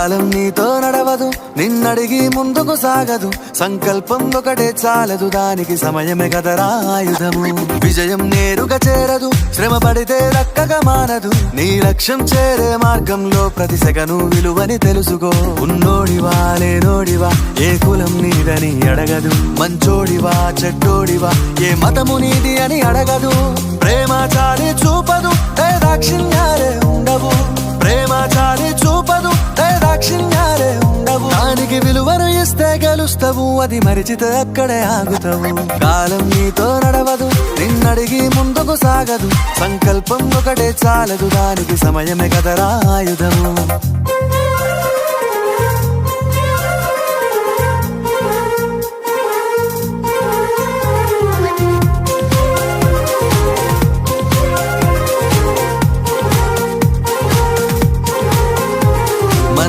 కాలం నీతో నడవదు, నిన్నడిగి ముందుకు సాగదు. సంకల్పం ఒకటే చాలదు, దానికి సమయమే కదరా ఆయుధము. విజయం నేరుగా చేరదు, శ్రమ పడితే దక్కగా మానదు. నీ లక్ష్యం చేరే మార్గంలో ప్రతి సెకను విలువని తెలుసుకో. ఉన్నోడివా లేనోడివా, ఏ కులం నీదని అడగదు. మంచోడివా చెడ్డోడివా, ఏ మతము నీది అని అడగదు. ప్రేమ చాలి చూపదు, దాక్షిణ్యాలే ఉండవు. ప్రేమ చాలి చూపదు, దాక్షిణ్యాలే ఉండవు. దానికి విలువను ఇస్తే గెలుస్తావు, అది మరిచితే అక్కడే ఆగుతావు. కాలం నీతో నడవదు, నిన్నడిగి ముందుకు సాగదు. సంకల్పం ఒకటే చాలదు, దానికి సమయమే కదరా ఆయుధము.